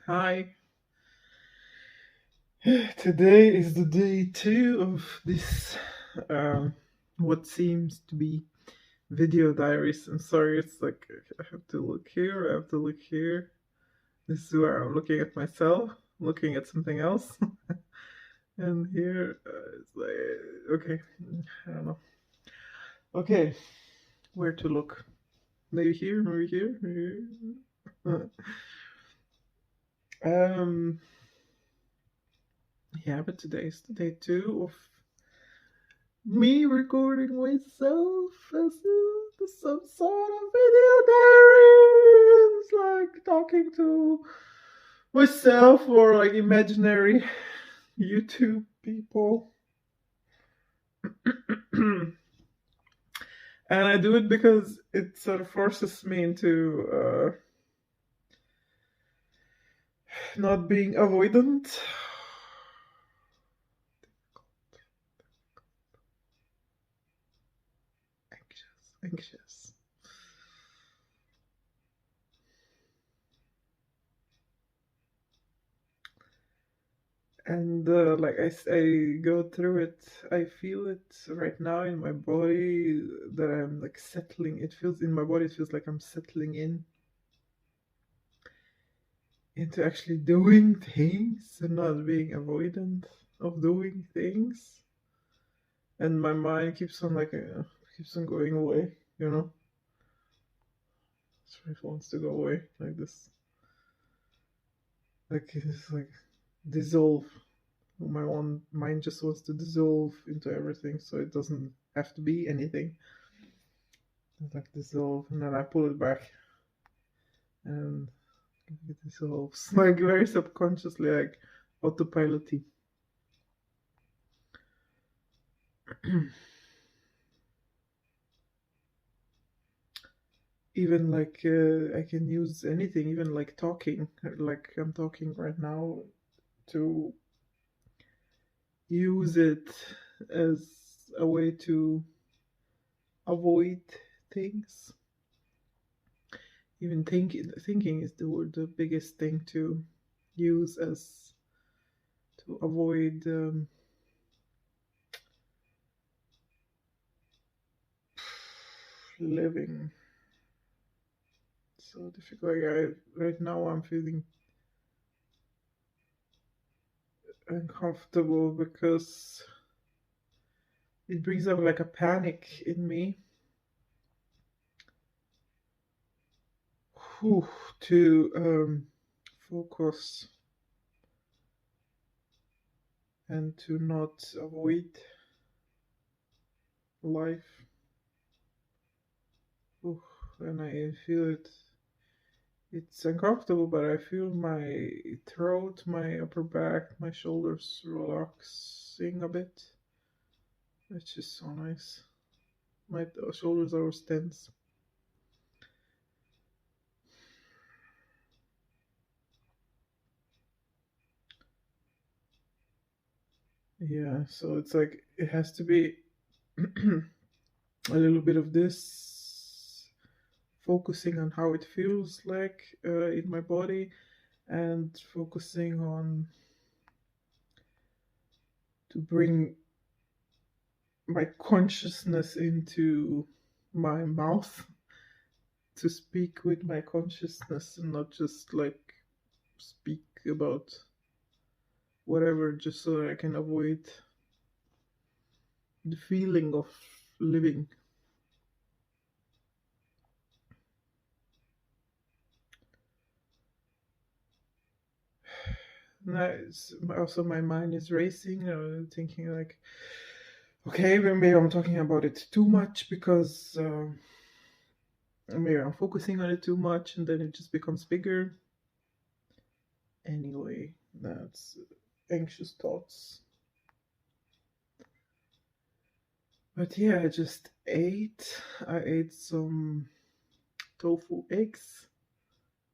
Hi. Today is the day 2 of this, what seems to be video diaries. I'm sorry, it's like I have to look here, I have to look here. This is where I'm looking at myself, looking at something else. And here, it's like, okay, I don't know. Okay, where to look? Maybe here, maybe here, maybe here. Um, yeah, but today is the day 2 of me recording myself as some sort of video diary. It's like talking to myself or like imaginary YouTube people. And I do it because it sort of forces me into not being avoidant. Anxious. And like I go through it, I feel it right now in my body that I'm like settling. It feels in my body, it feels like I'm settling in into actually doing things and not being avoidant of doing things. And my mind keeps on keeps on going away, you know. So it wants to go away like this, like it's like dissolve. My one mind just wants to dissolve into everything, so it doesn't have to be anything. It's like dissolve, and then I pull it back, and it dissolves like very subconsciously, like autopilot-y. Even like I can use anything, even like talking, like I'm talking right now, to use it as a way to avoid things. Even thinking is the biggest thing to use as to avoid living. So difficult. Right now I'm feeling uncomfortable because it brings up like a panic in me. To focus and to not avoid life. And I feel it. It's uncomfortable, but I feel my throat, my upper back, my shoulders relaxing a bit. It's just so nice. My shoulders are tense. Yeah, so it's like it has to be a little bit of this, focusing on how it feels like in my body, and focusing on to bring my consciousness into my mouth, to speak with my consciousness and not just like speak about whatever, just so that I can avoid the feeling of living. Also my mind is racing, thinking like, okay, maybe I'm talking about it too much because maybe I'm focusing on it too much, and then it just becomes bigger. Anyway, that's anxious thoughts. But yeah, I just ate. I ate some tofu eggs.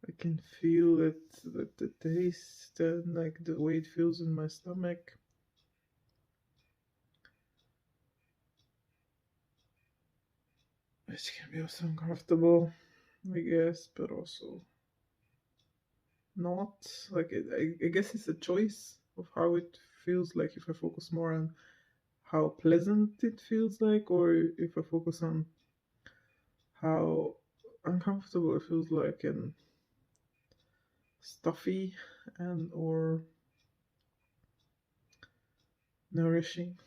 I can feel it, the taste, and like the way it feels in my stomach. Which can be also uncomfortable, I guess, but also not. Like I guess it's a choice of how it feels like if I focus more on how pleasant it feels like, or if I focus on how uncomfortable it feels like and stuffy and or nourishing.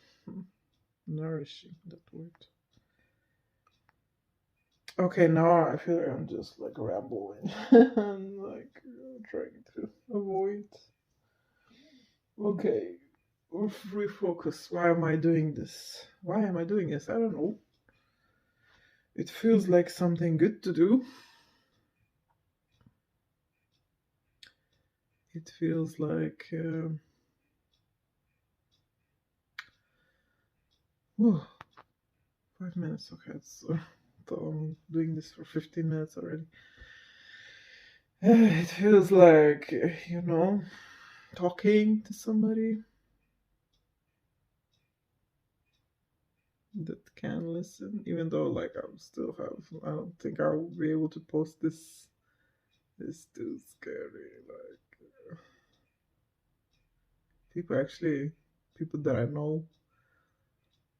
Nourishing, that word. Okay, now I feel like I'm just like rambling and like trying to avoid. Okay, refocus. Why am I doing this? Why am I doing this? I don't know. It feels like something good to do. It feels like. Oh, 5 minutes. Okay, so I'm doing this for 15 minutes already. It feels like, talking to somebody that can listen, even though like I don't think I'll be able to post this. It's too scary. Like people that I know,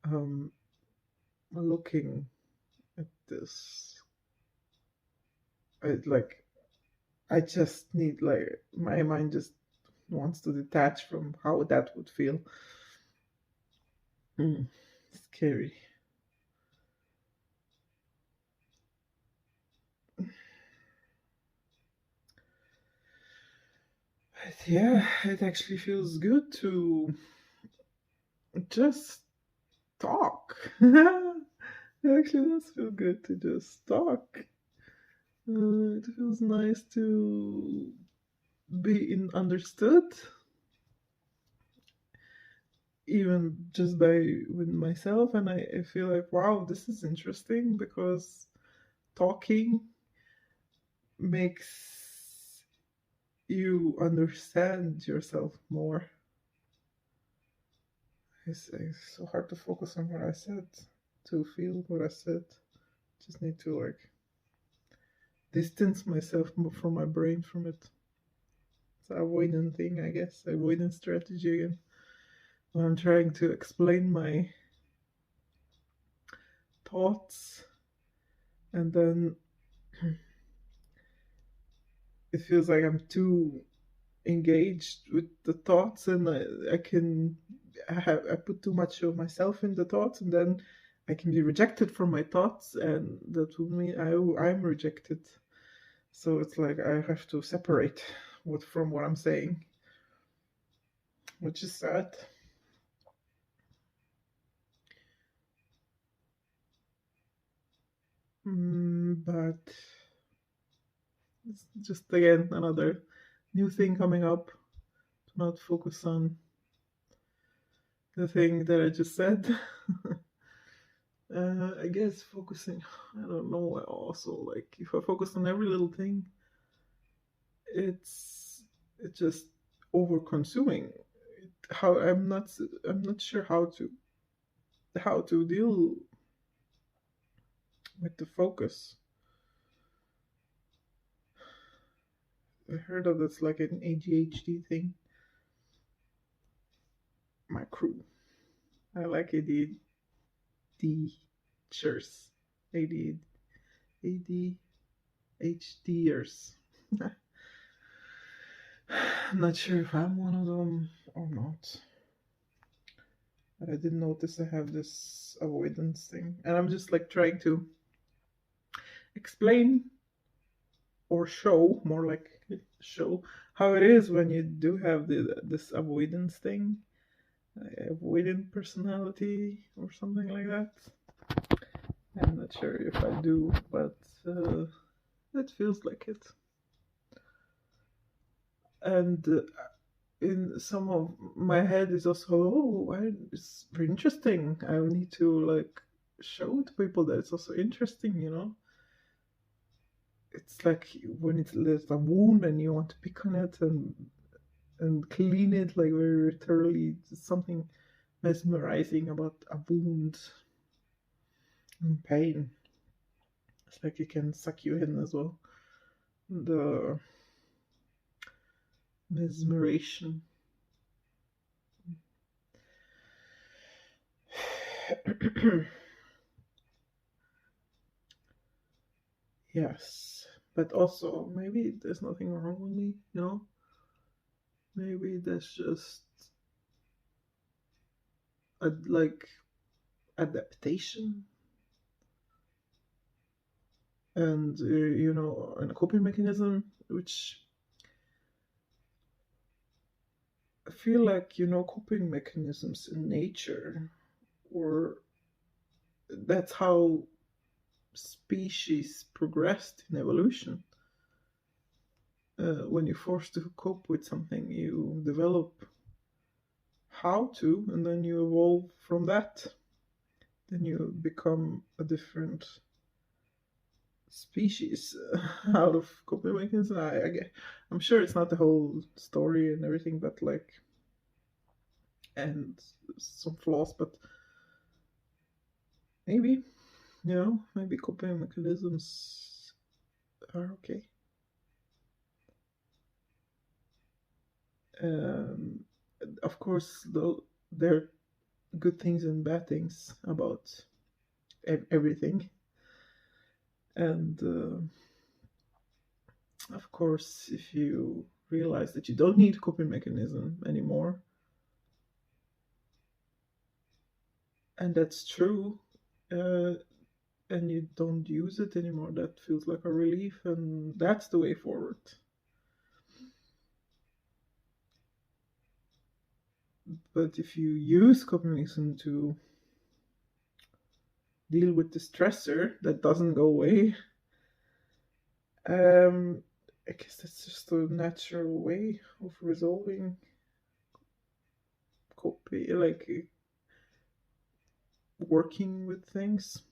um, are looking at this. I just need like my mind just wants to detach from how that would feel. Scary. But yeah, it actually feels good to just talk. It actually does feel good to just talk. It feels nice to be understood, even just by with myself, and I feel like wow, this is interesting because talking makes you understand yourself more. It's so hard to focus on what I said, to feel what I said. Just need to like distance myself from my brain from it. It's an avoidant thing, I guess. Avoidant strategy again. When I'm trying to explain my thoughts, and then it feels like I'm too engaged with the thoughts, and I put too much of myself in the thoughts, and then I can be rejected from my thoughts, and that would mean I'm rejected. So it's like I have to separate from what I'm saying, which is sad. But it's just again another new thing coming up. To not focus on the thing that I just said. I guess focusing, I don't know. Also, like if I focus on every little thing, it's just over consuming. How I'm not sure how to deal with the focus. I heard of it's like an ADHD thing. My crew. I like ADHD shirts. ADHDers. I'm not sure if I'm one of them or not. But I did notice I have this avoidance thing. And I'm just like trying to explain or show, more like show, how it is when you do have this avoidance thing. Avoidant personality or something like that. I'm not sure if I do, but it feels like it. And in some of my head is also, it's very interesting. I need to like show to people that it's also interesting. It's like when there's a wound and you want to pick on it and clean it like very thoroughly. It's something mesmerizing about a wound and pain. It's like it can suck you in as well. The mesmeration. Yes, but also maybe there's nothing wrong with me, you know? Maybe that's just like adaptation and and a coping mechanism, which I feel like coping mechanisms in nature, or that's how species progressed in evolution. When you're forced to cope with something, you develop how to, and then you evolve from that. Then you become a different species out of coping mechanisms. I'm sure it's not the whole story and everything, but like, and some flaws, but maybe, maybe coping mechanisms are okay. Um, of course, though, there are good things and bad things about everything. And of course, if you realize that you don't need coping mechanism anymore, and that's true, and you don't use it anymore, that feels like a relief, and that's the way forward. But if you use coping mechanism to deal with the stressor that doesn't go away, I guess that's just a natural way of resolving copy, like working with things.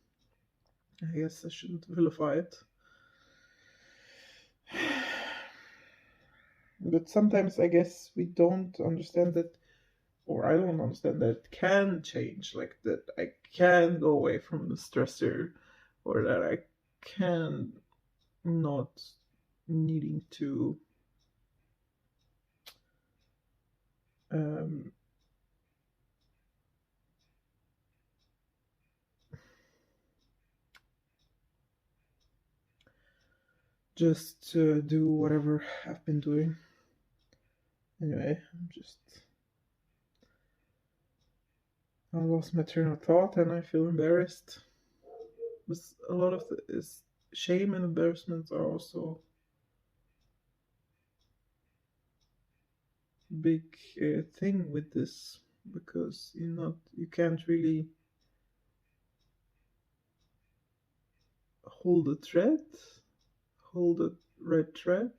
I guess I shouldn't vilify it. But sometimes I guess we don't understand that, or I don't understand that it can change, like that I can go away from the stressor, or that I can not needing to um, just do whatever I've been doing. Anyway, I lost my train of thought and I feel embarrassed. But a lot of is shame and embarrassment are also big thing with this, because you can't really hold a red thread,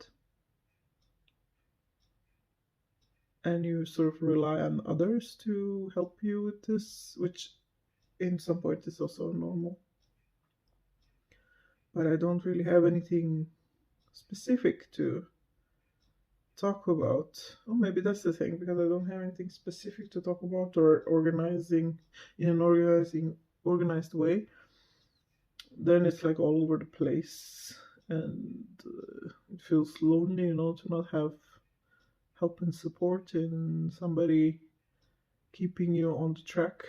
and you sort of rely on others to help you with this, which in some point is also normal. But I don't really have anything specific to talk about. Or maybe that's the thing, because I don't have anything specific to talk about or organizing in an organized way. Then it's like all over the place, and it feels lonely, to not have help and support in somebody keeping you on the track.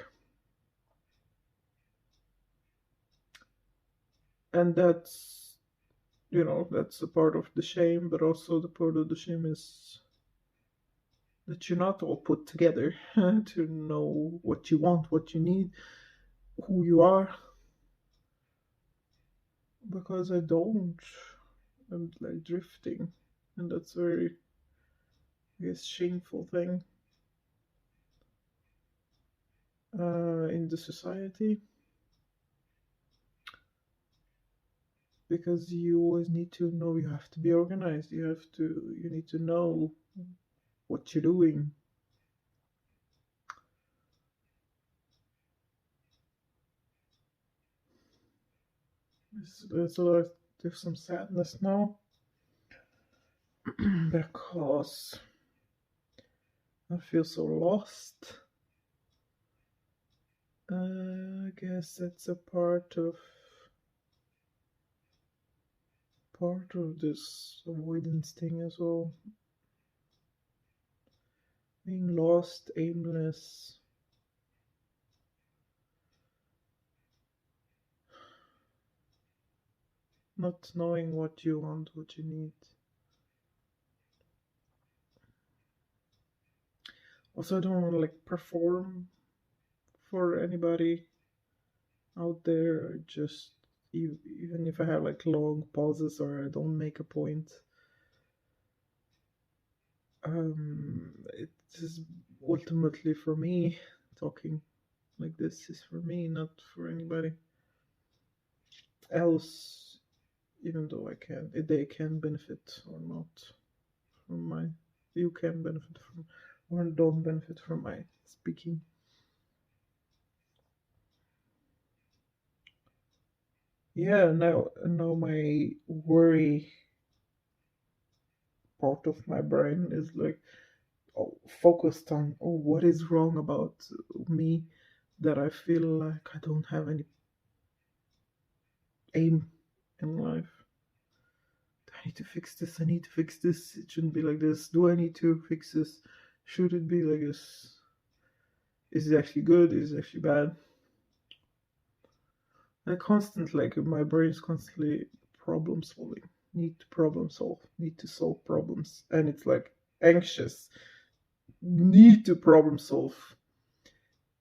And that's a part of the shame, but also the part of the shame is that you're not all put together to know what you want, what you need, who you are. Because I don't. I'm like drifting, and that's very, I guess, shameful thing in the society. Because you always need to know, you have to be organized, you need to know what you're doing. There's some sadness now because I feel so lost. I guess that's a part of this avoidance thing as well. being lost, aimless. Not knowing what you want, what you need. Also, I don't want to like perform for anybody out there. Just even if I have like long pauses or I don't make a point, it is ultimately for me. Talking like this is for me, not for anybody else. Even though they can benefit or not from my, you can benefit from or don't benefit from my speaking. Yeah, now my worry part of my brain is like focused on what is wrong about me, that I feel like I don't have any aim in life. I need to fix this. I need to fix this. It shouldn't be like this. Do I need to fix this? Should it be like this? Is it actually good? Is it actually bad? I constantly, like, my brain is constantly problem solving. Need to problem solve. Need to solve problems, and it's like anxious. Need to problem solve.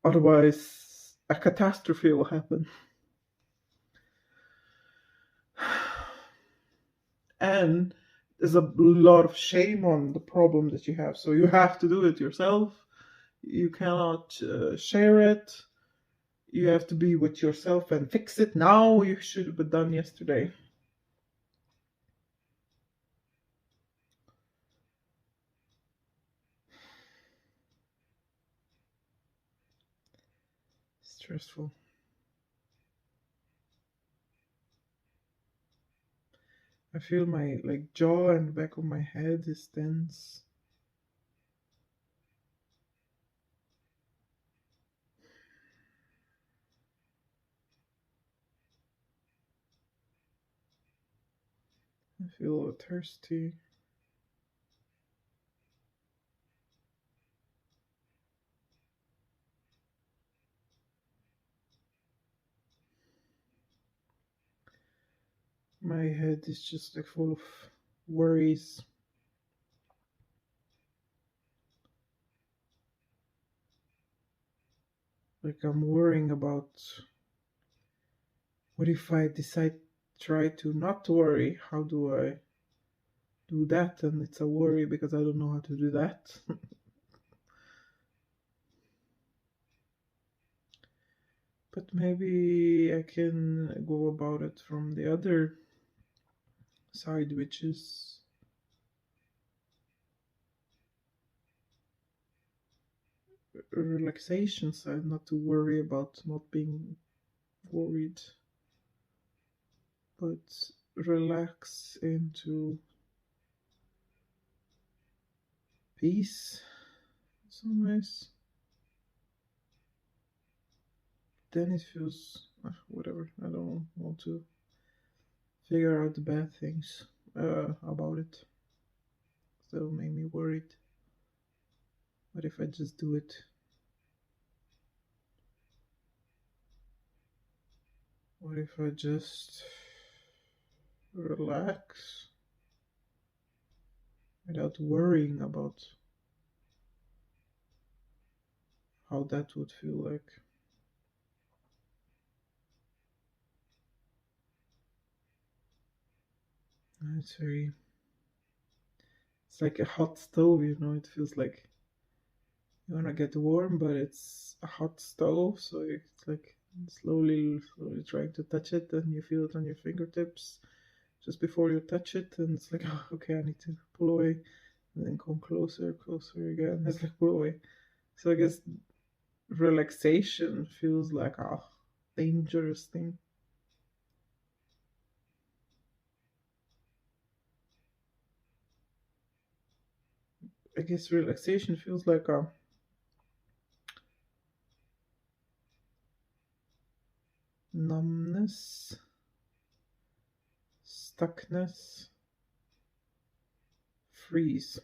Otherwise, a catastrophe will happen. And there's a lot of shame on the problem that you have, so you have to do it yourself. You cannot share it. You have to be with yourself and fix it now. You should have been done yesterday. Stressful. I feel my like jaw and the back of my head is tense. I feel thirsty. My head is just like full of worries. Like I'm worrying about what if I decide try to not worry? How do I do that? And it's a worry because I don't know how to do that. But maybe I can go about it from the other side, which is relaxation side, not to worry about not being worried, but relax into peace in some ways. Then it feels whatever. I don't want to figure out the bad things about it. That'll make me worried. What if I just do it? What if I just relax without worrying about how that would feel like? It's very. It's like a hot stove, you know. It feels like you wanna get warm, but it's a hot stove, so it's like slowly trying to touch it, and you feel it on your fingertips just before you touch it, and it's like, oh, okay, I need to pull away, and then come closer, closer again. It's like pull away. So I guess relaxation feels like a dangerous thing. I guess relaxation feels like a numbness, stuckness, freeze.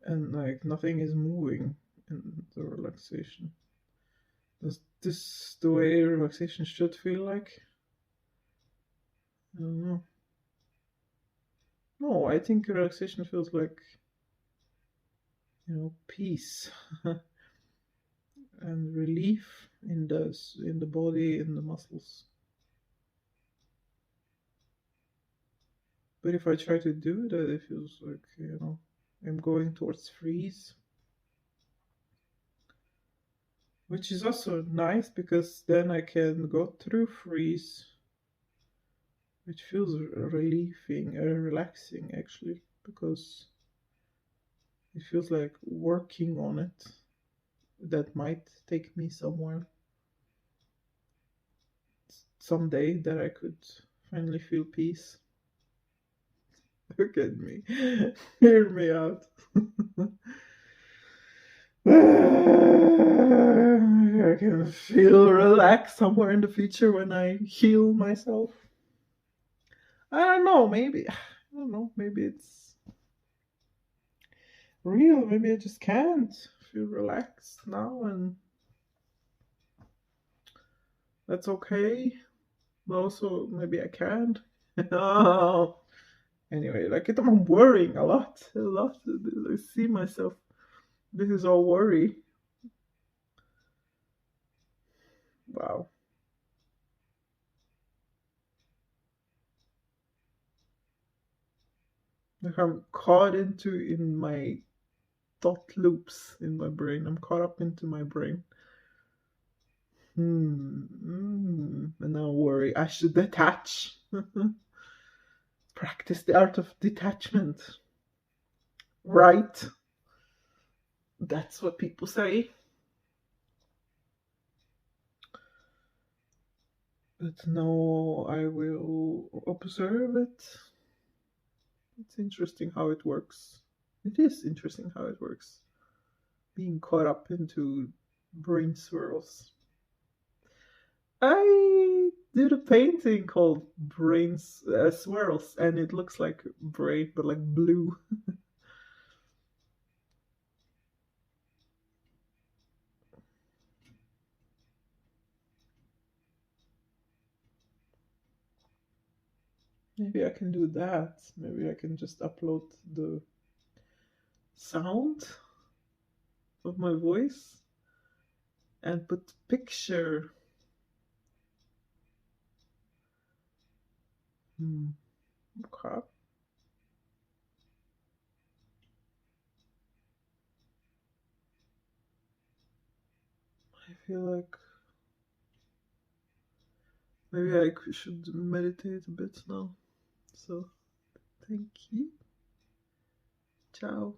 and like nothing is moving in the relaxation. Is this the way relaxation should feel like? I don't know. No, I think relaxation feels like, peace and relief in the body, in the muscles. But if I try to do that, it feels like, I'm going towards freeze, which is also nice because then I can go through freeze, which feels relieving, relaxing actually, because it feels like working on it. That might take me somewhere someday that I could finally feel peace. Look at me. Hear me out. I can feel relaxed somewhere in the future when I heal myself. I don't know, maybe. I don't know, maybe it's real. Maybe I just can't feel relaxed now, and that's okay. But also, maybe I can't. Oh. Anyway, like I'm worrying a lot. I see myself. This is all worry. Wow. Like I'm caught into in my thought loops in my brain. I'm caught up into my brain. And now worry. I should detach. Practice the art of detachment. Right? That's what people say. But now I will observe it. It's interesting how it works. It is interesting how it works. Being caught up into brain swirls. I did a painting called Brains Swirls, and it looks like brain, but like blue. Maybe I can do that. Maybe I can just upload the sound of my voice and put picture. Okay. I feel like maybe I should meditate a bit now. So, thank you. Ciao.